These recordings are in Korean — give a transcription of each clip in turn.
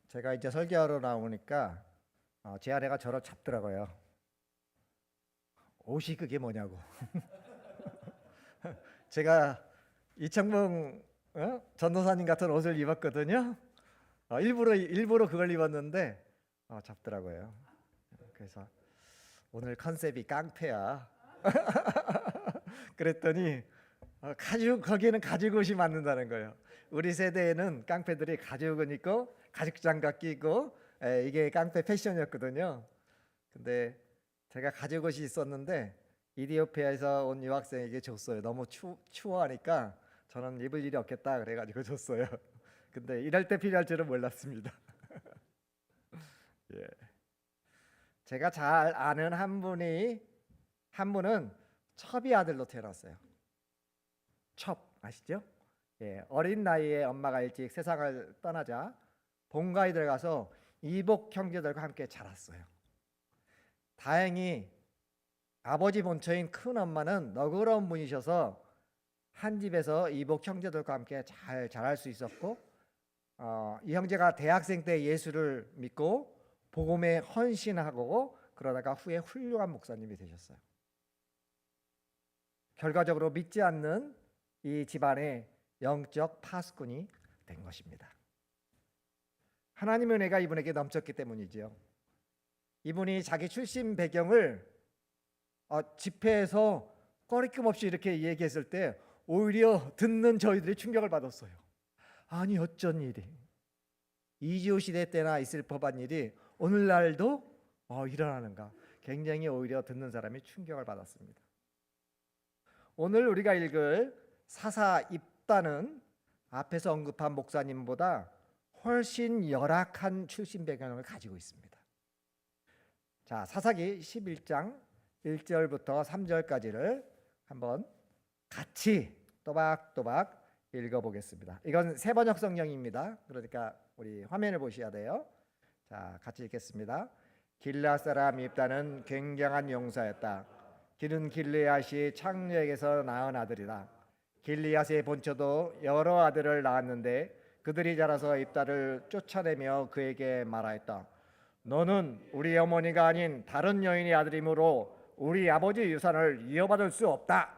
제가 이제 설교하러 나오니까 제 아내가 저를 잡더라고요. 옷이 그게 뭐냐고. 제가 이창봉 전도사님 같은 옷을 입었거든요. 일부러 그걸 입었는데 잡더라고요. 그래서 오늘 컨셉이 깡패야. 그랬더니 거기는 가죽 옷이 맞는다는 거예요. 우리 세대에는 깡패들이 가죽 옷 입고 가죽 장갑 끼고 이게 깡패 패션이었거든요. 근데 제가 가죽 옷이 있었는데 이디오피아에서 온 유학생에게 줬어요. 너무 추워하니까 저는 입을 일이 없겠다 그래가지고 줬어요. 근데 이럴 때 필요할 줄은 몰랐습니다. 예. 제가 잘 아는 한 분은 첩이 아들로 태어났어요. 첩 아시죠? 예, 어린 나이에 엄마가 일찍 세상을 떠나자 본가에 들어가서 이복 형제들과 함께 자랐어요. 다행히 아버지 본처인 큰 엄마는 너그러운 분이셔서 한 집에서 이복 형제들과 함께 잘 자랄 수 있었고, 이 형제가 대학생 때 예수를 믿고 복음에 헌신하고 그러다가 후에 훌륭한 목사님이 되셨어요. 결과적으로 믿지 않는 이 집안의 영적 파수꾼이 된 것입니다. 하나님의 은혜가 이분에게 넘쳤기 때문이죠. 이분이 자기 출신 배경을 집회에서 꺼리낌 없이 이렇게 얘기했을 때 오히려 듣는 저희들이 충격을 받았어요. 아니 어쩐 일이, 이지오 시대 때나 있을 법한 일이 오늘날도 일어나는가. 굉장히 오히려 듣는 사람이 충격을 받았습니다. 오늘 우리가 읽을 사사 입다는 앞에서 언급한 목사님보다 훨씬 열악한 출신 배경을 가지고 있습니다. 자, 사사기 11장 1절부터 3절까지를 한번 같이 또박또박 읽어보겠습니다. 이건 세번역 성경입니다. 그러니까 우리 화면을 보셔야 돼요. 자, 같이 읽겠습니다. 길르앗 사람 입다는 굉장한 용사였다. 그는 길르앗이 창녀에게서 낳은 아들이다. 길르앗의 본처도 여러 아들을 낳았는데 그들이 자라서 입다를 쫓아내며 그에게 말하였다. 너는 우리 어머니가 아닌 다른 여인의 아들이므로 우리 아버지 유산을 이어받을 수 없다.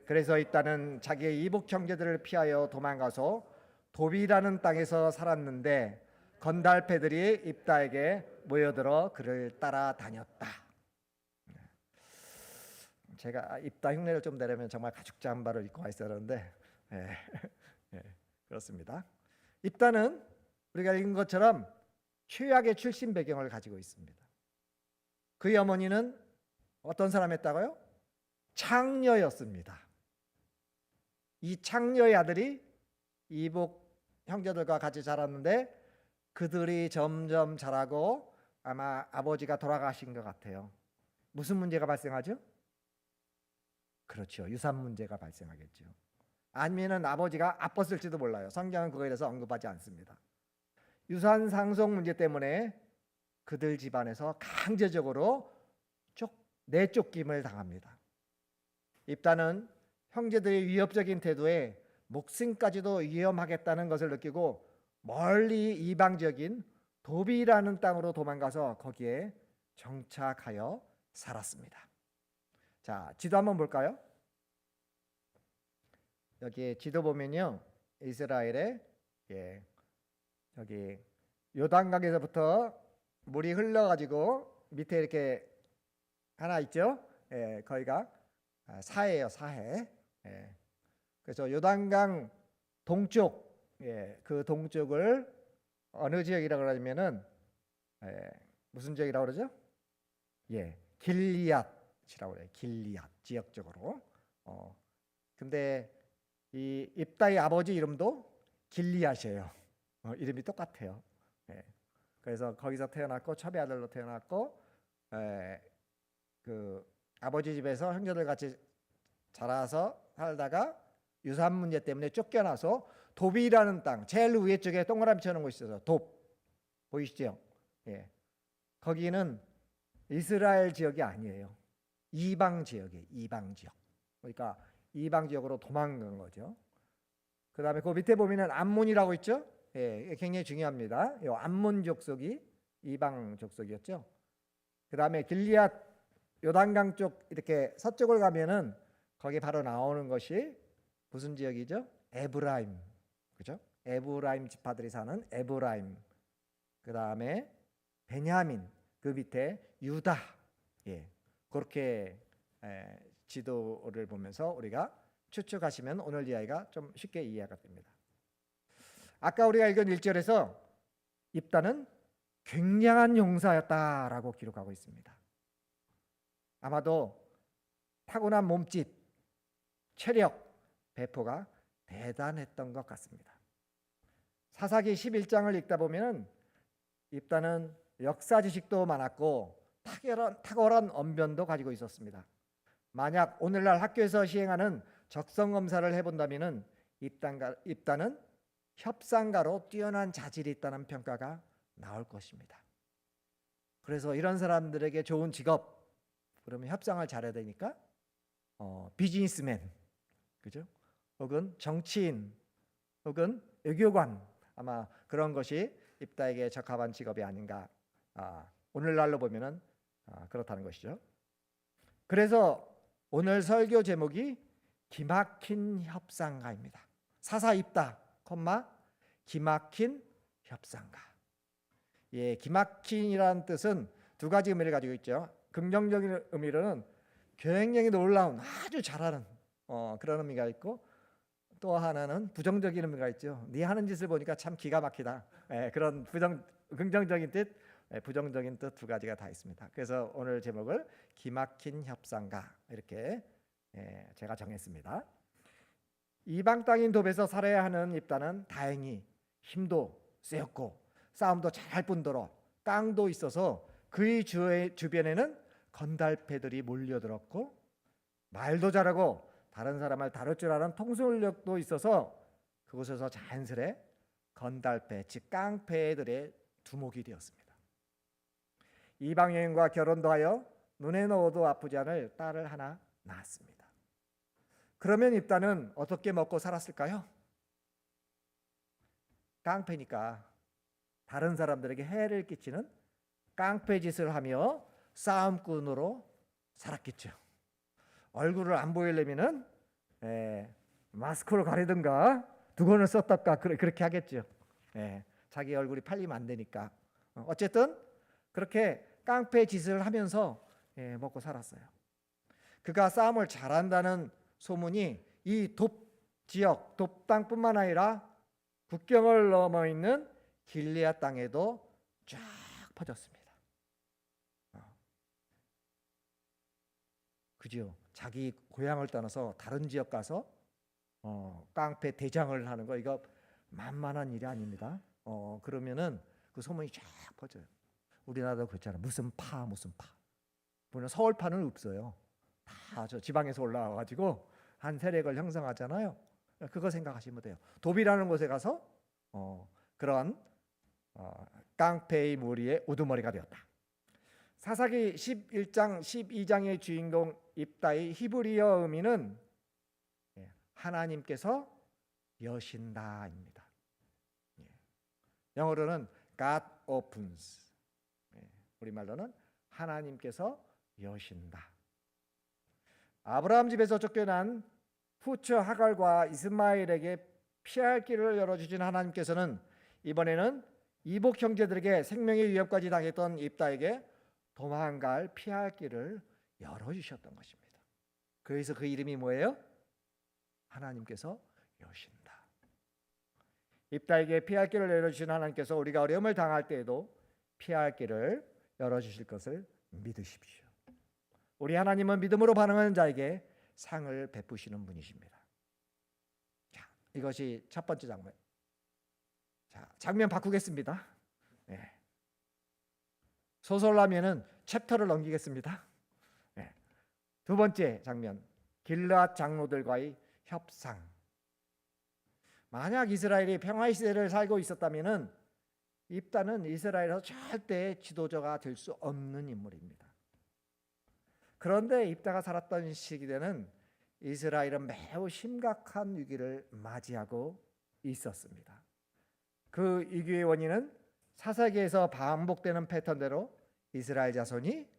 그래서 입다는 자기의 이복 형제들을 피하여 도망가서 도비라는 땅에서 살았는데 건달패들이 입다에게 모여들어 그를 따라다녔다. 제가 입다 흉내를 좀 내려면 정말 가죽 잠바를 입고 와 있어야 하는데 그렇습니다. 입다는 우리가 읽은 것처럼 최악의 출신 배경을 가지고 있습니다. 그의 어머니는 어떤 사람이었다고요? 창녀였습니다. 이 창녀의 아들이 이복 형제들과 같이 자랐는데 그들이 점점 자라고 아마 아버지가 돌아가신 것 같아요. 무슨 문제가 발생하죠? 그렇죠. 유산 문제가 발생하겠죠. 아니면은 아버지가 아팠을지도 몰라요. 성경은 그거에 대해서 언급하지 않습니다. 유산 상속 문제 때문에 그들 집안에서 강제적으로 내쫓김을 당합니다. 입다는 형제들의 위협적인 태도에 목숨까지도 위험하겠다는 것을 느끼고 멀리 이방 지역인 도비라는 땅으로 도망가서 거기에 정착하여 살았습니다. 자, 지도 한번 볼까요? 여기 지도 보면요, 이스라엘의 여기 요단강에서부터 물이 흘러가지고 밑에 이렇게 하나 있죠? 거기가 사해예요, 사해. 그래서 요단강 동쪽, 그 동쪽을 어느 지역이라고 그러냐면은 무슨 지역이라고 그러죠? 길리앗이라고 그래요. 길리앗 지역적으로. 근데 이 입다의 아버지 이름도 길리앗이에요. 이름이 똑같아요. 그래서 거기서 태어났고 첩의 아들로 태어났고 그 아버지 집에서 형제들 같이 자라서 살다가 유산 문제 때문에 쫓겨나서 돕이라는 땅, 제일 위에 쪽에 동그라미 쳐놓은 곳이 있어서 돕 보이시죠? 거기는 이스라엘 지역이 아니에요. 이방 지역이에요. 이방 지역. 그러니까 이방 지역으로 도망간 거죠. 그 다음에 그 밑에 보면은 암몬이라고 있죠? 예, 굉장히 중요합니다. 요 암몬 족속이 이방 족속이었죠. 그다음에 길리앗 요단강 쪽 이렇게 서쪽을 가면은 거기 바로 나오는 것이 무슨 지역이죠? 에브라임, 그죠? 에브라임 지파들이 사는 에브라임. 그다음에 베냐민, 그 밑에 유다. 예, 그렇게 지도를 보면서 우리가 추측하시면 오늘 이야기가 좀 쉽게 이해가 됩니다. 아까 우리가 읽은 1절에서 입다는 굉장한 용사였다라고 기록하고 있습니다. 아마도 타고난 몸짓, 체력, 배포가 대단했던 것 같습니다. 사사기 11장을 읽다 보면 입다는 역사 지식도 많았고 탁월한 언변도 가지고 있었습니다. 만약 오늘날 학교에서 시행하는 적성 검사를 해본다면 입다는 협상가로 뛰어난 자질이 있다는 평가가 나올 것입니다. 그래서 이런 사람들에게 좋은 직업, 그러면 협상을 잘해야 되니까 비즈니스맨, 그죠? 혹은 정치인, 혹은 외교관, 아마 그런 것이 입다에게 적합한 직업이 아닌가. 오늘날로 보면은 그렇다는 것이죠. 그래서 오늘 설교 제목이 기막힌 협상가입니다. 사사 입다, 기막힌 협상가. 예, 기막힌이라는 뜻은 두 가지 의미를 가지고 있죠. 긍정적인 의미로는 굉장히 놀라운, 아주 잘하는 그런 의미가 있고, 또 하나는 부정적인 의미가 있죠. 네 하는 짓을 보니까 참 기가 막히다. 그런 긍정적인 뜻, 부정적인 뜻 두 가지가 다 있습니다. 그래서 오늘 제목을 기막힌 협상가 이렇게 제가 정했습니다. 이방 땅인 돕에서 살아야 하는 입다는 다행히 힘도 세었고 싸움도 잘할 뿐더러 깡도 있어서 그의 주변에는 건달패들이 몰려들었고 말도 잘하고 다른 사람을 다룰 줄 아는 통솔력도 있어서 그곳에서 자연스레 건달패, 즉 깡패들의 두목이 되었습니다. 이방 여인과 결혼도 하여 눈에 넣어도 아프지 않을 딸을 하나 낳았습니다. 그러면 입다는 어떻게 먹고 살았을까요? 깡패니까 다른 사람들에게 해를 끼치는 깡패 짓을 하며 싸움꾼으로 살았겠죠. 얼굴을 안 보이려면은 마스크로 가리든가 두건을 썼다가 그렇게 하겠죠. 자기 얼굴이 팔리면 안 되니까. 어쨌든 그렇게 깡패 짓을 하면서 먹고 살았어요. 그가 싸움을 잘한다는 소문이 이 돕 지역, 돕 땅뿐만 아니라 국경을 넘어 있는 길리앗 땅에도 쫙 퍼졌습니다. 그죠? 자기 고향을 떠나서 다른 지역 가서 깡패 대장을 하는 거 이거 만만한 일이 아닙니다. 그러면은 그 소문이 쫙 퍼져요. 우리나라도 그렇잖아요. 무슨 파. 물론 서울파는 없어요. 다 저 지방에서 올라와가지고 한 세력을 형성하잖아요. 그거 생각하시면 돼요. 돕이라는 곳에 가서 그런 깡패의 무리의 우두머리가 되었다. 사사기 11장 12장의 주인공 입다의 히브리어 의미는 하나님께서 여신다입니다. 영어로는 God opens, 우리말로는 하나님께서 여신다. 아브라함 집에서 쫓겨난 후처 하갈과 이스마엘에게 피할 길을 열어주신 하나님께서는 이번에는 이복 형제들에게 생명의 위협까지 당했던 입다에게 도망갈 피할 길을 열어주셨던 것입니다. 그래서 그 이름이 뭐예요? 하나님께서 여신다. 입다에게 피할 길을 열어주신 하나님께서 우리가 어려움을 당할 때에도 피할 길을 열어주실 것을 믿으십시오. 우리 하나님은 믿음으로 반응하는 자에게 상을 베푸시는 분이십니다. 자, 이것이 첫 번째 장면. 자, 장면 바꾸겠습니다. 소설라면은 챕터를 넘기겠습니다. 두 번째 장면, 길르앗 장로들과의 협상. 만약 이스라엘이 평화의 시대를 살고 있었다면은 입다는 이스라엘에서 절대 지도자가 될 수 없는 인물입니다. 그런데 입다가 살았던 시기에는 이스라엘은 매우 심각한 위기를 맞이하고 있었습니다. 그 이기의 원인은 사사기에서 반복되는 패턴대로 이스라엘 자손이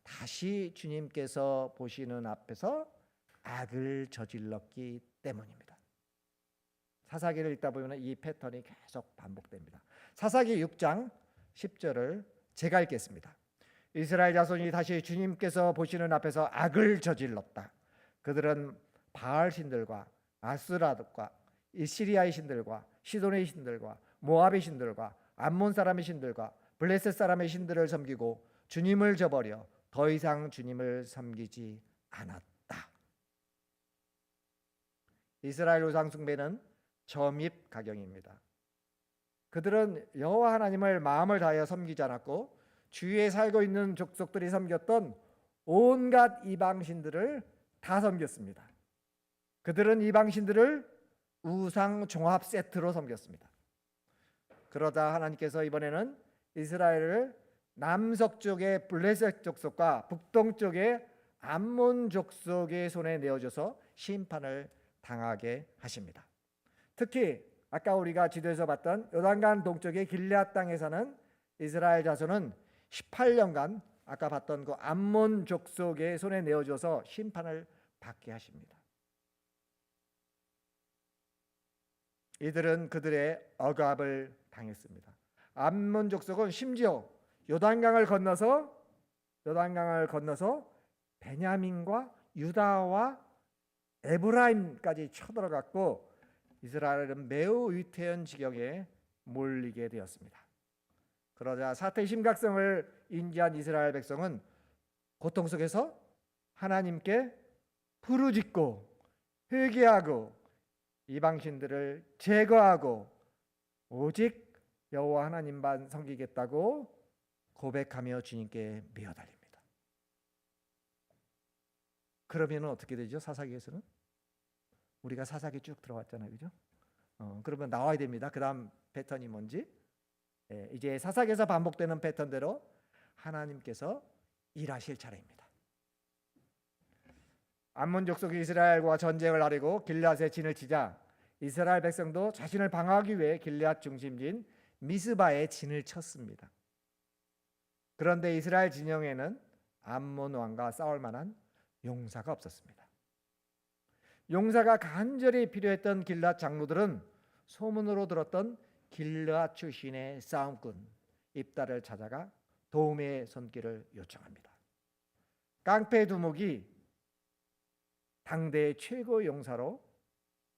다시 주님께서 보시는 앞에서 악을 저질렀기 때문입니다. 사사기를 읽다 보면 이 패턴이 계속 반복됩니다. 사사기 6장 10절을 제가 읽겠습니다. 이스라엘 자손이 다시 주님께서 보시는 앞에서 악을 저질렀다. 그들은 바알 신들과 아스라드과 시리아의 신들과 시돈의 신들과 모압의 신들과 암몬 사람의 신들과 블레셋 사람의 신들을 섬기고 주님을 저버려 더 이상 주님을 섬기지 않았다. 이스라엘 우상 숭배는 점입가경입니다. 그들은 여호와 하나님을 마음을 다하여 섬기지 않았고 주위에 살고 있는 족속들이 섬겼던 온갖 이방신들을 다 섬겼습니다. 그들은 이방신들을 우상 종합 세트로 섬겼습니다. 그러다 하나님께서 이번에는 이스라엘을 남서쪽의 블레셋 족속과 북동쪽의 암몬 족속의 손에 내어줘서 심판을 당하게 하십니다. 특히 아까 우리가 지도에서 봤던 요단강 동쪽의 길앗 땅에 사는 이스라엘 자손은 18년간 아까 봤던 그 암몬 족속의 손에 내어줘서 심판을 받게 하십니다. 이들은 그들의 억압을 당했습니다. 암몬 족속은 심지어 요단강을 건너서 베냐민과 유다와 에브라임까지 쳐들어갔고 이스라엘은 매우 위태한 지경에 몰리게 되었습니다. 그러자 사태의 심각성을 인지한 이스라엘 백성은 고통 속에서 하나님께 부르짖고 회개하고 이방신들을 제거하고 오직 여호와 하나님만 섬기겠다고 고백하며 주님께 미어달립니다. 그러면 어떻게 되죠? 사사기에서는 우리가 사사기 쭉 들어왔잖아요, 그죠? 그러면 나와야 됩니다. 그 다음 패턴이 뭔지. 이제 사사기에서 반복되는 패턴대로 하나님께서 일하실 차례입니다. 암몬 족속이 이스라엘과 전쟁을 하려고 길앗에 진을 치자 이스라엘 백성도 자신을 방어하기 위해 길앗 중심지인 미스바에 진을 쳤습니다. 그런데 이스라엘 진영에는 암몬 왕과 싸울 만한 용사가 없었습니다. 용사가 간절히 필요했던 길앗 장로들은 소문으로 들었던 길앗 출신의 싸움꾼 입다를 찾아가 도움의 손길을 요청합니다. 깡패 두목이 당대 최고의 용사로,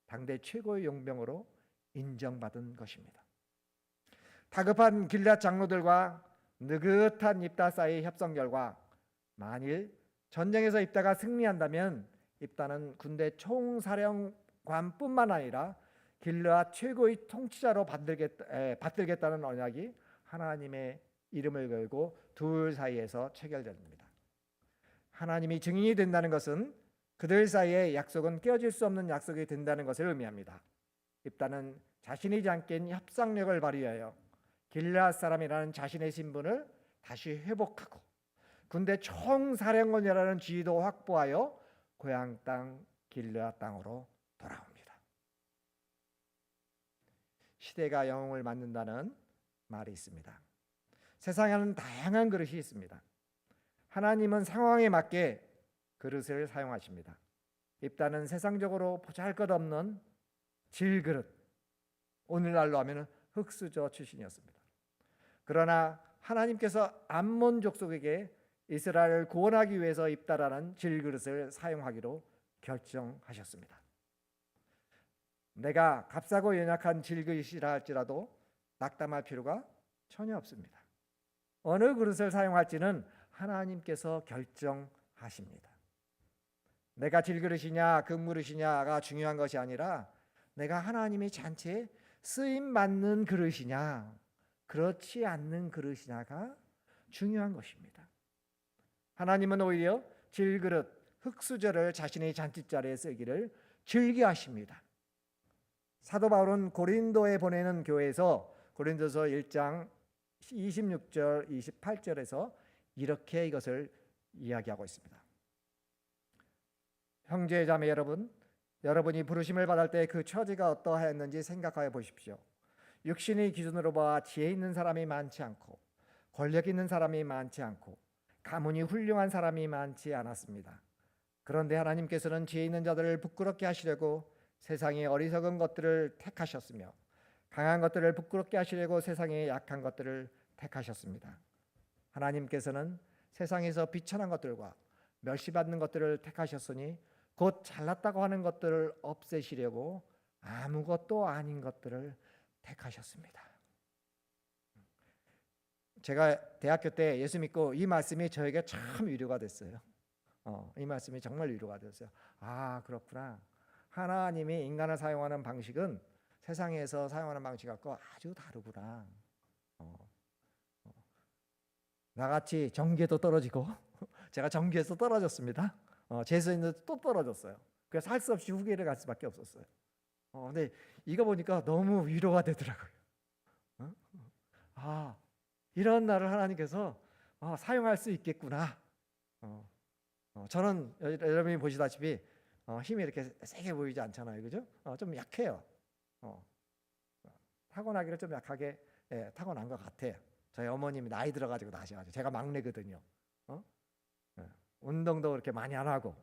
당대 최고의 용병으로 인정받은 것입니다. 다급한 길앗 장로들과 느긋한 입다 사이의 협상 결과 만일 전쟁에서 입다가 승리한다면 입다는 군대 총사령관뿐만 아니라 길앗 최고의 통치자로 받들겠다는 언약이 하나님의 이름을 걸고 둘 사이에서 체결됩니다. 하나님이 증인이 된다는 것은 그들 사이의 약속은 깨어질 수 없는 약속이 된다는 것을 의미합니다. 입다는 자신이지 않긴 협상력을 발휘하여 길앗 사람이라는 자신의 신분을 다시 회복하고 군대 총사령관이라는 지위도 확보하여 고향 땅 길앗 땅으로 돌아옵니다. 시대가 영웅을 만든다는 말이 있습니다. 세상에는 다양한 그릇이 있습니다. 하나님은 상황에 맞게 그릇을 사용하십니다. 입다는 세상적으로 보잘것없는 질그릇, 오늘날로 하면 흙수저 출신이었습니다. 그러나 하나님께서 암몬 족속에게 이스라엘을 구원하기 위해서 입다라는 질그릇을 사용하기로 결정하셨습니다. 내가 값싸고 연약한 질그릇이라 할지라도 낙담할 필요가 전혀 없습니다. 어느 그릇을 사용할지는 하나님께서 결정하십니다. 내가 질그릇이냐 금그릇이냐가 중요한 것이 아니라 내가 하나님의 잔치에 쓰임받는 그릇이냐 그렇지 않는 그릇이냐가 중요한 것입니다. 하나님은 오히려 질그릇, 흙수저를 자신의 잔치자리에 쓰기를 즐겨하십니다. 사도 바울은 고린도에 보내는 교회에서 고린도서 1장 26절 28절에서 이렇게 이것을 이야기하고 있습니다. 형제 자매 여러분, 여러분이 부르심을 받을 때 그 처지가 어떠하였는지 생각하여 보십시오. 육신의 기준으로 봐 지혜 있는 사람이 많지 않고 권력 있는 사람이 많지 않고 가문이 훌륭한 사람이 많지 않았습니다. 그런데 하나님께서는 지혜 있는 자들을 부끄럽게 하시려고 세상의 어리석은 것들을 택하셨으며 강한 것들을 부끄럽게 하시려고 세상의 약한 것들을 택하셨습니다. 하나님께서는 세상에서 비천한 것들과 멸시받는 것들을 택하셨으니 곧 잘났다고 하는 것들을 없애시려고 아무것도 아닌 것들을 택하셨습니다. 제가 대학교 때 예수 믿고 이 말씀이 저에게 참 위로가 됐어요. 이 말씀이 정말 위로가 됐어요. 아, 그렇구나. 하나님이 인간을 사용하는 방식은 세상에서 사용하는 방식하고 아주 다르구나. 나같이 전기에도 떨어지고 제가 전기에서 떨어졌습니다. 재수했는데 또 떨어졌어요. 그래서 할 수 없이 후계를 갈 수밖에 없었어요. 근데 이거 보니까 너무 위로가 되더라고요. 아, 이런 나를 하나님께서 사용할 수 있겠구나. 저는 여러분이 보시다시피 힘이 이렇게 세게 보이지 않잖아요, 그죠? 좀 약해요. 타고나기를 좀 약하게 타고난 것 같아요. 저희 어머님이 나이 들어가지고 나셔가지고 제가 막내거든요. 운동도 그렇게 많이 안 하고,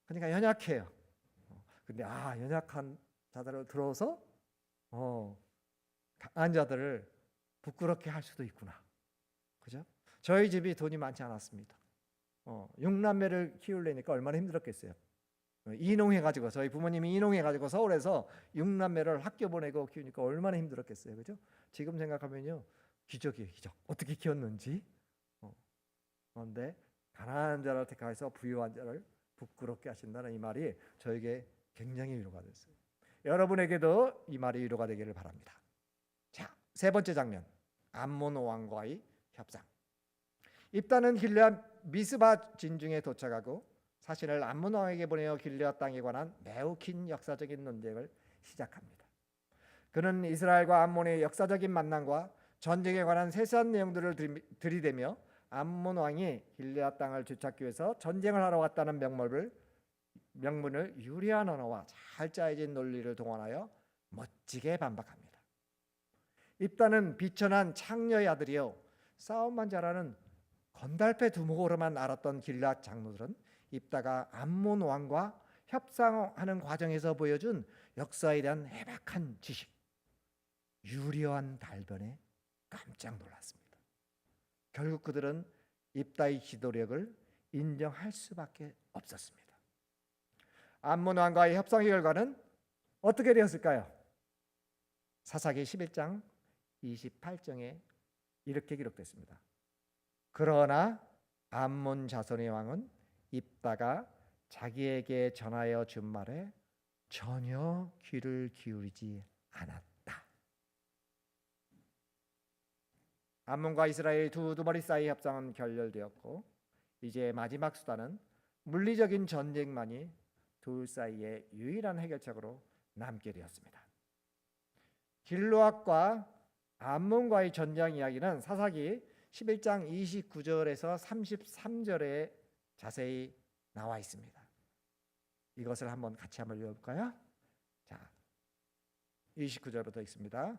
그러니까 연약해요. 근데 연약한 자들을 들어서 강한 자들을 부끄럽게 할 수도 있구나, 그죠? 저희 집이 돈이 많지 않았습니다. 6남매를 키우려니까 얼마나 힘들었겠어요. 이농해가지고 저희 부모님이 이농해가지고 서울에서 6남매를 학교 보내고 키우니까 얼마나 힘들었겠어요, 그죠? 지금 생각하면요, 기적이에요, 기적. 어떻게 키웠는지. 그런데 가난한 자를 택하여서 부유한 자를 부끄럽게 하신다는 이 말이 저에게 굉장히 위로가 됐어요. 여러분에게도 이 말이 위로가 되기를 바랍니다. 자, 세 번째 장면, 암몬 왕과의 협상. 입다는 길르앗 미스바 진중에 도착하고 사신을 암몬 왕에게 보내어 길르앗 땅에 관한 매우 긴 역사적인 논쟁을 시작합니다. 그는 이스라엘과 암몬의 역사적인 만남과 전쟁에 관한 세세한 내용들을 들이대며 암몬 왕이 길르앗 땅을 되찾기 위해서 전쟁을 하러 왔다는 명분을 유리한 언어와 잘 짜여진 논리를 동원하여 멋지게 반박합니다. 입다는 비천한 창녀의 아들이요, 싸움만 잘하는 건달패 두목으로만 알았던 길르앗 장로들은 입다가 암몬 왕과 협상하는 과정에서 보여준 역사에 대한 해박한 지식, 유려한 달변에 깜짝 놀랐습니다. 결국 그들은 입다의 지도력을 인정할 수밖에 없었습니다. 암몬 왕과의 협상의 결과는 어떻게 되었을까요? 사사기 11장 28절에 이렇게 기록됐습니다. 그러나 암몬 자손의 왕은 입다가 자기에게 전하여 준 말에 전혀 귀를 기울이지 않았다. 암몬과 이스라엘 두 두머리 사이 협상은 결렬되었고 이제 마지막 수단은 물리적인 전쟁만이 둘 사이의 유일한 해결책으로 남게 되었습니다. 길르앗과 암몬과의 전쟁 이야기는 사사기 11장 29절에서 33절에 자세히 나와 있습니다. 이것을 같이 한번 읽어볼까요? 자, 29절부터 있습니다.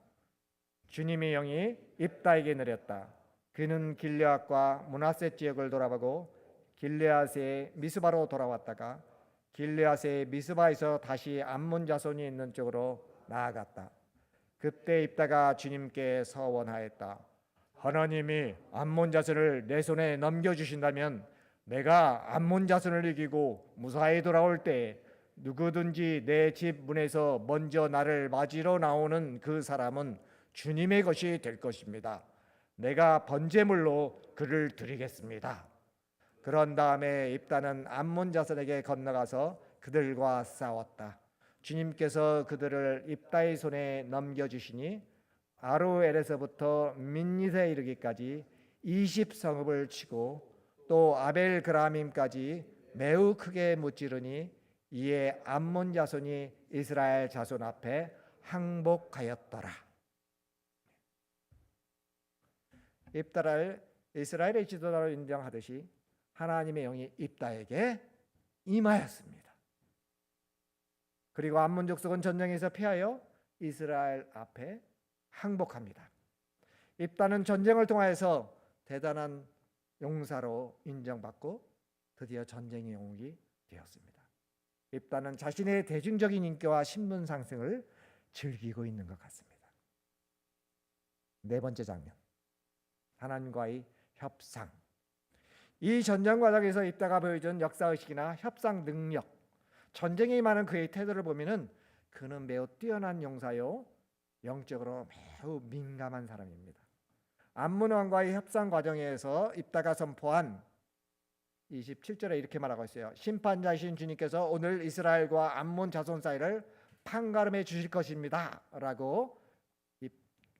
주님의 영이 입다에게 내렸다. 그는 길르앗과 므낫세 지역을 돌아보고 길르앗의 미스바로 돌아왔다가 길르앗의 미스바에서 다시 암몬 자손이 있는 쪽으로 나아갔다. 그때 입다가 주님께 서원하였다. 하나님이 암몬 자손을 내 손에 넘겨주신다면 내가 암몬 자손을 이기고 무사히 돌아올 때 누구든지 내 집 문에서 먼저 나를 맞으러 나오는 그 사람은 주님의 것이 될 것입니다. 내가 번제물로 그를 드리겠습니다. 그런 다음에 입다는 암몬 자손에게 건너가서 그들과 싸웠다. 주님께서 그들을 입다의 손에 넘겨주시니 아로엘에서부터 민닛에 이르기까지 20성읍을 치고 또 아벨 그라밈까지 매우 크게 무찌르니 이에 암몬 자손이 이스라엘 자손 앞에 항복하였더라. 입다를 이스라엘의 지도자로 인정하듯이 하나님의 영이 입다에게 임하였습니다. 그리고 암몬 족속은 전쟁에서 패하여 이스라엘 앞에 항복합니다. 입다는 전쟁을 통하여서 대단한 용사로 인정받고 드디어 전쟁의 영웅이 되었습니다. 입다는 자신의 대중적인 인기와 신분 상승을 즐기고 있는 것 같습니다. 네 번째 장면, 하나님과의 협상. 이 전쟁 과정에서 입다가 보여준 역사의식이나 협상 능력, 전쟁에 임하는 그의 태도를 보면은 그는 매우 뛰어난 용사요, 영적으로 매우 민감한 사람입니다. 암몬 왕과의 협상 과정에서 입다가 선포한 27절에 이렇게 말하고 있어요. 심판자이신 주님께서 오늘 이스라엘과 암몬 자손 사이를 판가름해 주실 것입니다 라고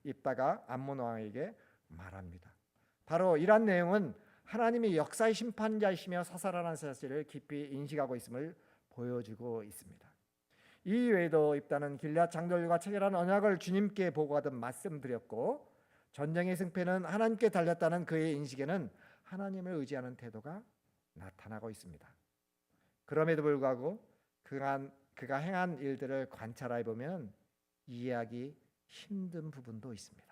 입다가 암몬 왕에게 말합니다. 바로 이러한 내용은 하나님이 역사의 심판자이시며 사살하는 사실을 깊이 인식하고 있음을 보여주고 있습니다. 이 외에도 입다는 길앗 장돌과 체결한 언약을 주님께 보고하듯 말씀드렸고, 전쟁의 승패는 하나님께 달렸다는 그의 인식에는 하나님을 의지하는 태도가 나타나고 있습니다. 그럼에도 불구하고 그가 행한 일들을 관찰해 보면 이해하기 힘든 부분도 있습니다.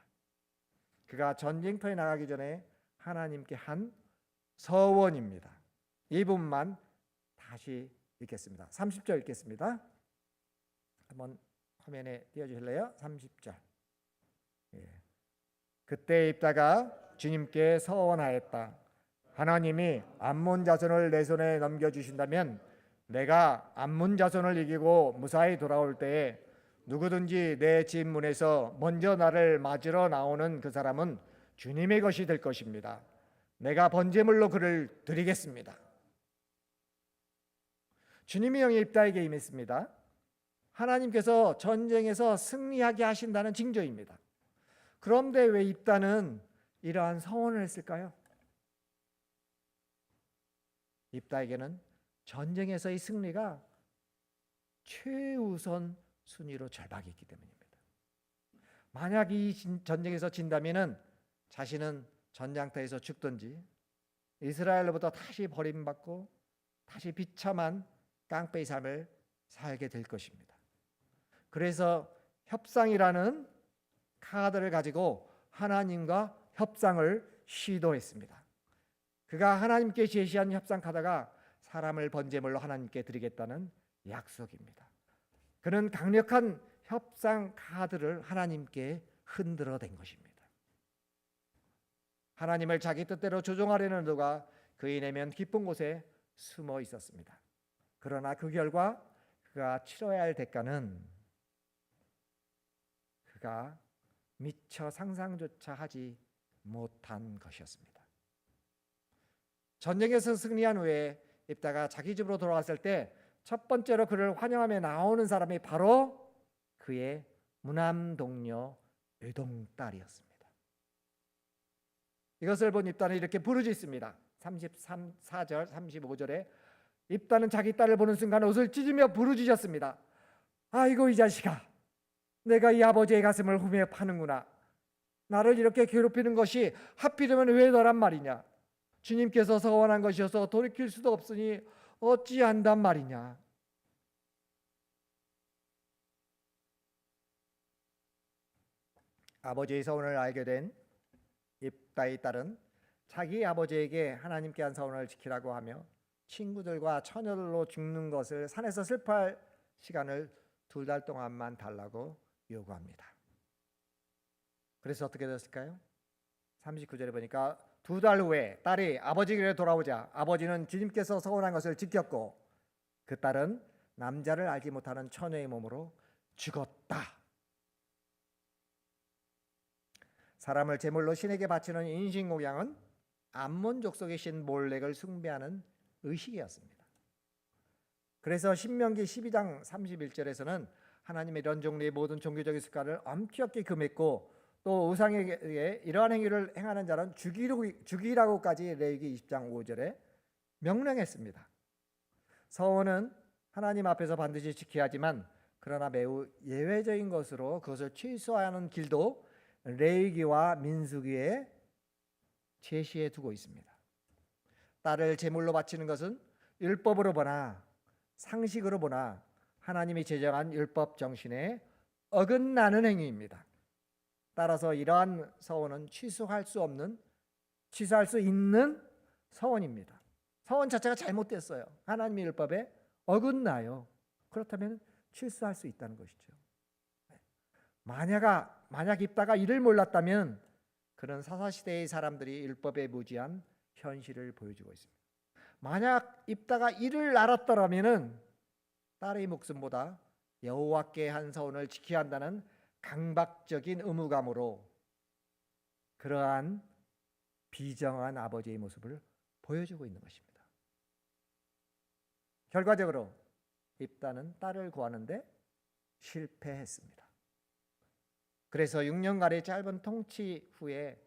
그가 전쟁터에 나가기 전에 하나님께 한 서원입니다. 이 부분만 다시 읽겠습니다. 30절 읽겠습니다. 한번 화면에 띄워주실래요? 30절. 그때 입다가 주님께 서원하였다. 하나님이 암몬 자손을 내 손에 넘겨주신다면 내가 암몬 자손을 이기고 무사히 돌아올 때에 누구든지 내 집 문에서 먼저 나를 맞으러 나오는 그 사람은 주님의 것이 될 것입니다. 내가 번제물로 그를 드리겠습니다. 주님의 영이 입다에게 임했습니다. 하나님께서 전쟁에서 승리하게 하신다는 징조입니다. 그런데 왜 입다는 이러한 서원을 했을까요? 입다에게는 전쟁에서의 승리가 최우선 순위로 절박이 있기 때문입니다. 만약 이 전쟁에서 진다면은 자신은 전장터에서 죽든지 이스라엘로부터 다시 버림받고 다시 비참한 깡패의 삶을 살게 될 것입니다. 그래서 협상이라는 카드를 가지고 하나님과 협상을 시도했습니다. 그가 하나님께 제시한 협상 카드가 사람을 번제물로 하나님께 드리겠다는 약속입니다. 그는 강력한 협상 카드를 하나님께 흔들어 댄 것입니다. 하나님을 자기 뜻대로 조종하려는 의도가 그의 내면 깊은 곳에 숨어 있었습니다. 그러나 그 결과 그가 치러야 할 대가는 그가 미처 상상조차 하지 못한 것이었습니다. 전쟁에서 승리한 후에 입다가 자기 집으로 돌아왔을 때 첫 번째로 그를 환영하며 나오는 사람이 바로 그의 무남 동료 외동딸이었습니다. 이것을 본 입다는 이렇게 부르짖습니다. 34절 35절에 입다는 자기 딸을 보는 순간 옷을 찢으며 부르짖었습니다. 아이고 이 자식아, 내가 이 아버지의 가슴을 후며 파는구나. 나를 이렇게 괴롭히는 것이 하필이면 왜 너란 말이냐. 주님께서 서원한 것이어서 돌이킬 수도 없으니 어찌한단 말이냐. 아버지의 서원을 알게 된 입다의 딸은 자기 아버지에게 하나님께 한 서원을 지키라고 하며 친구들과 처녀들로 죽는 것을 산에서 슬퍼할 시간을 2달 동안만 달라고 요구합니다. 그래서 어떻게 됐을까요? 39절에 보니까 2달 후에 딸이 아버지에게 돌아오자 아버지는 주님께서 서원한 것을 지켰고 그 딸은 남자를 알지 못하는 처녀의 몸으로 죽었다. 사람을 제물로 신에게 바치는 인신공양은 암몬 족속의 신 몰렉을 숭배하는 의식이었습니다. 그래서 신명기 12장 31절에서는 하나님의 이런 종류의 모든 종교적인 습관을 엄격히 금했고 또 우상에게 이러한 행위를 행하는 자는 죽이라고까지 레위기 20장 5절에 명령했습니다. 서원은 하나님 앞에서 반드시 지켜야 하지만 그러나 매우 예외적인 것으로 그것을 취소하는 길도 레위기와 민수기에 제시해 두고 있습니다. 딸을 제물로 바치는 것은 율법으로 보나 상식으로 보나 하나님이 제정한 율법 정신에 어긋나는 행위입니다. 따라서 이러한 서원은 취소할 수 있는 서원입니다. 서원 자체가 잘못됐어요. 하나님의 율법에 어긋나요. 그렇다면 취소할 수 있다는 것이죠. 만약 입다가 이를 몰랐다면 그런 사사시대의 사람들이 율법에 무지한 현실을 보여주고 있습니다. 만약 입다가 이를 알았더라면 딸의 목숨보다 여호와께 한 서원을 지켜야 한다는 강박적인 의무감으로 그러한 비정한 아버지의 모습을 보여주고 있는 것입니다. 결과적으로 입다는 딸을 구하는데 실패했습니다. 그래서 6년간의 짧은 통치 후에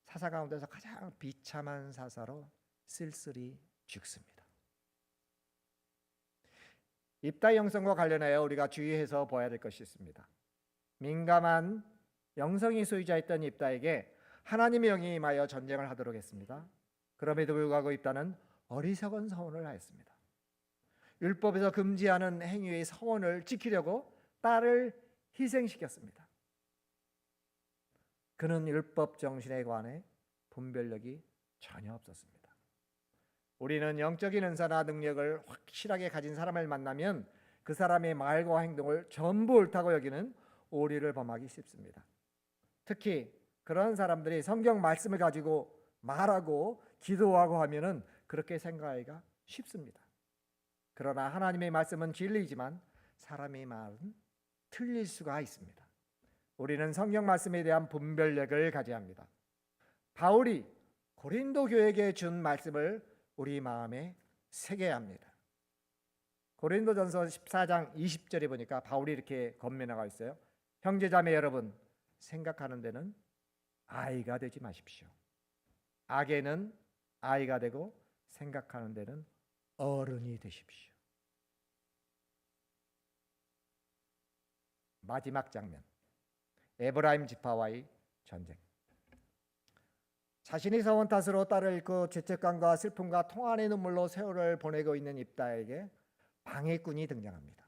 사사 가운데서 가장 비참한 사사로 쓸쓸히 죽습니다. 입다의 영성과 관련하여 우리가 주의해서 보아야 될 것이 있습니다. 민감한 영성이 소유자였던 입다에게 하나님의 영이 임하여 전쟁을 하도록 했습니다. 그럼에도 불구하고 입다는 어리석은 서원을 하였습니다. 율법에서 금지하는 행위의 서원을 지키려고 딸을 희생시켰습니다. 그는 율법 정신에 관해 분별력이 전혀 없었습니다. 우리는 영적인 은사나 능력을 확실하게 가진 사람을 만나면 그 사람의 말과 행동을 전부 옳다고 여기는 오리를 범하기 쉽습니다. 특히 그런 사람들이 성경 말씀을 가지고 말하고 기도하고 하면은 그렇게 생각하기가 쉽습니다. 그러나 하나님의 말씀은 진리이지만 사람의 말은 틀릴 수가 있습니다. 우리는 성경 말씀에 대한 분별력을 가져야 합니다. 바울이 고린도 교회에게 준 말씀을 우리 마음에 새겨야 합니다. 고린도전서 14장 20절에 보니까 바울이 이렇게 건면하고 있어요. 형제자매 여러분, 생각하는 데는 아이가 되지 마십시오. 악에는 아이가 되고 생각하는 데는 어른이 되십시오. 마지막 장면, 에브라임 지파와의 전쟁. 자신의 서원 탓으로 딸을 잃고 죄책감과 슬픔과 통한의 눈물로 세월을 보내고 있는 입다에게 방해꾼이 등장합니다.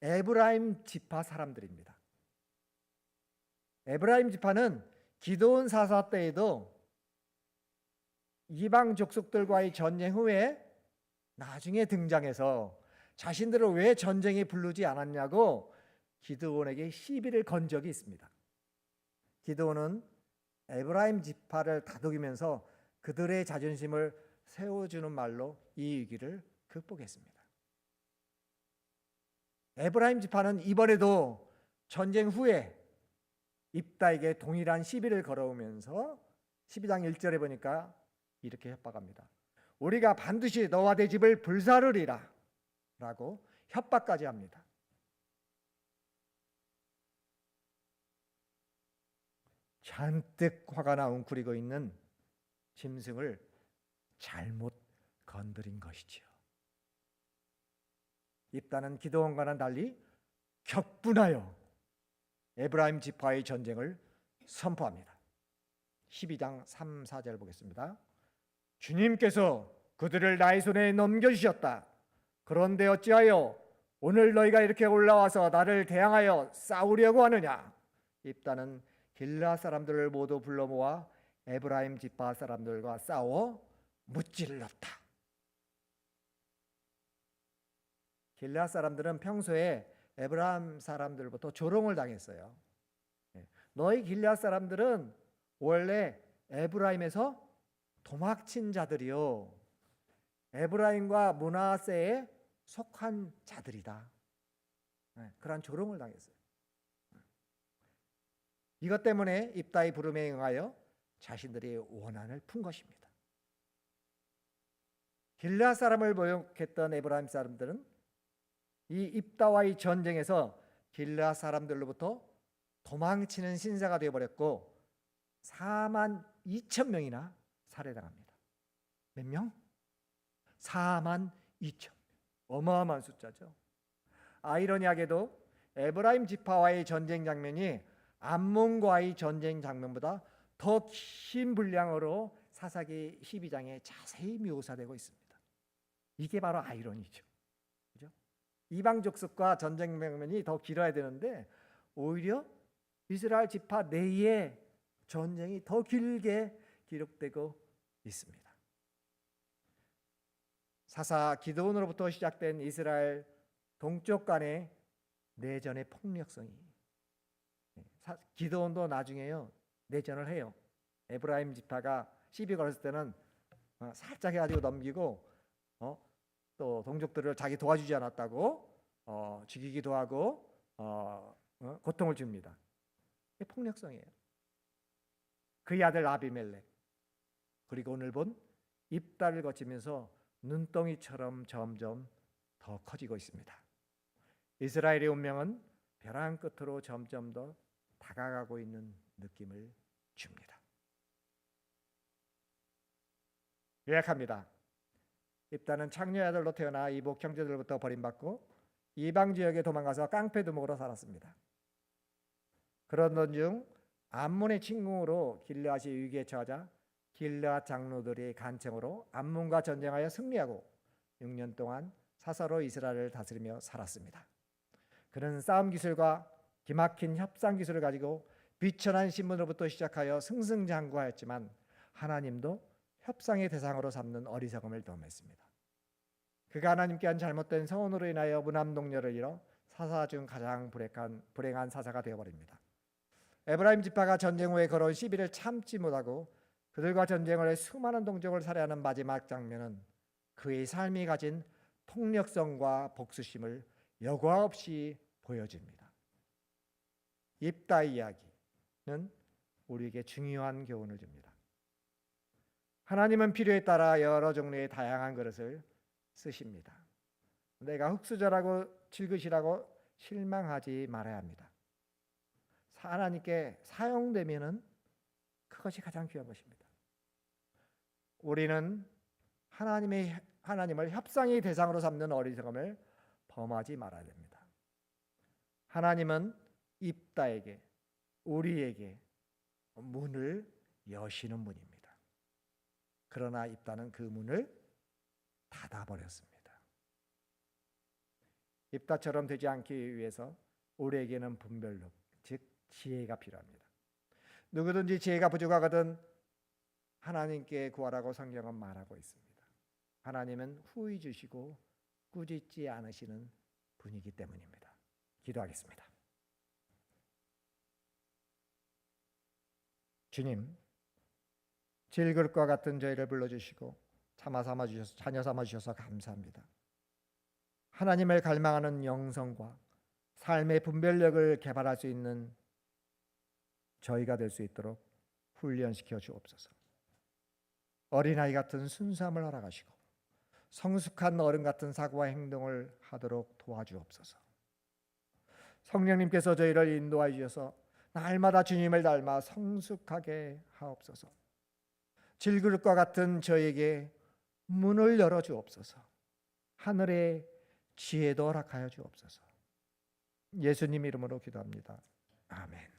에브라임 지파 사람들입니다. 에브라임 지파는 기드온 사사 때에도 이방 족속들과의 전쟁 후에 나중에 등장해서 자신들을 왜 전쟁에 부르지 않았냐고 기드온에게 시비를 건 적이 있습니다. 기드온은 에브라임 지파를 다독이면서 그들의 자존심을 세워주는 말로 이 위기를 극복했습니다. 에브라임 지파는 이번에도 전쟁 후에 입다에게 동일한 시비를 걸어오면서 12장 1절에 보니까 이렇게 협박합니다. 우리가 반드시 너와 내 집을 불사르리라 라고 협박까지 합니다. 잔뜩 화가 나 웅크리고 있는 짐승을 잘못 건드린 것이지요. 입다는 기드온과는 달리 격분하여 에브라임 지파의 전쟁을 선포합니다. 12장 3, 4절 보겠습니다. 주님께서 그들을 나의 손에 넘겨주셨다. 그런데 어찌하여 오늘 너희가 이렇게 올라와서 나를 대항하여 싸우려고 하느냐? 입다는 길르앗 사람들을 모두 불러 모아 에브라임 지파 사람들과 싸워 무찔렀다. 길르앗 사람들은 평소에 에브라임 사람들부터 조롱을 당했어요. 너희 길르앗 사람들은 원래 에브라임에서 도망친 자들이요, 에브라임과 므낫세에 속한 자들이다. 그러한 조롱을 당했어요. 이것 때문에 입다의 부름에 응하여 자신들이 원한을 푼 것입니다. 길르앗 사람을 모욕했던 에브라임 사람들은 이 입다와의 전쟁에서 길르앗 사람들로부터 도망치는 신사가 되어버렸고 4만 2천 명이나 살해당합니다. 몇 명? 4만 2천 명. 어마어마한 숫자죠. 아이러니하게도 에브라임 지파와의 전쟁 장면이 암몬과의 전쟁 장면보다 더 긴 분량으로 사사기 12장에 자세히 묘사되고 있습니다. 이게 바로 아이러니죠. 그죠? 이방 족속과 전쟁 장면이 더 길어야 되는데 오히려 이스라엘 지파 내에 전쟁이 더 길게 기록되고 있습니다. 사사 기드온으로부터 시작된 이스라엘 동쪽 간의 내전의 폭력성이, 기드온도 나중에요 내전을 해요. 에브라임 지파가 시비 걸었을 때는 살짝 해가지고 넘기고 또 동족들을 자기 도와주지 않았다고 죽이기도 하고 고통을 줍니다. 이게 폭력성이에요. 그의 아들 아비멜렉, 그리고 오늘 본 입다를 거치면서 눈덩이처럼 점점 더 커지고 있습니다. 이스라엘의 운명은 벼랑 끝으로 점점 더 다가가고 있는 느낌을 줍니다. 요약합니다. 입다는 창녀의 아들로 태어나 이복 형제들로부터 버림받고 이방 지역에 도망가서 깡패 두목으로 살았습니다. 그러던 중 암몬의 침공으로 길르앗이 위기에 처하자 길르앗 장로들의 간청으로 암몬과 전쟁하여 승리하고 6년 동안 사사로 이스라엘을 다스리며 살았습니다. 그는 싸움 기술과 기막힌 협상 기술을 가지고 비천한 신분으로부터 시작하여 승승장구하였지만 하나님도 협상의 대상으로 삼는 어리석음을 범했습니다. 그가 하나님께 한 잘못된 서원으로 인하여 무남동녀를 잃어 사사 중 가장 불행한 사사가 되어버립니다. 에브라임 지파가 전쟁 후에 걸어온 시비를 참지 못하고 그들과 전쟁을 해 수많은 동족을 살해하는 마지막 장면은 그의 삶이 가진 폭력성과 복수심을 여과 없이 보여줍니다. 입다 이야기는 우리에게 중요한 교훈을 줍니다. 하나님은 필요에 따라 여러 종류의 다양한 그릇을 쓰십니다. 내가 흙수저라고 질그시라고 실망하지 말아야 합니다. 하나님께 사용되면은 그것이 가장 귀한 것입니다. 우리는 하나님을 협상의 대상으로 삼는 어리석음을 범하지 말아야 됩니다. 하나님은 입다에게, 우리에게 문을 여시는 분입니다. 그러나 입다는 그 문을 닫아버렸습니다. 입다처럼 되지 않기 위해서 우리에게는 분별력, 즉 지혜가 필요합니다. 누구든지 지혜가 부족하거든 하나님께 구하라고 성경은 말하고 있습니다. 하나님은 후히 주시고 꾸짖지 않으시는 분이기 때문입니다. 기도하겠습니다. 주님, 질그릇과 같은 저희를 불러주시고 자녀 삼아주셔서 감사합니다. 하나님을 갈망하는 영성과 삶의 분별력을 개발할 수 있는 저희가 될 수 있도록 훈련시켜 주옵소서. 어린아이 같은 순수함을 허락하시고 성숙한 어른 같은 사고와 행동을 하도록 도와주옵소서. 성령님께서 저희를 인도하여 주셔서 날마다 주님을 닮아 성숙하게 하옵소서. 질그릇과 같은 저에게 문을 열어 주옵소서. 하늘의 지혜도 허락하여 주옵소서. 예수님 이름으로 기도합니다. 아멘.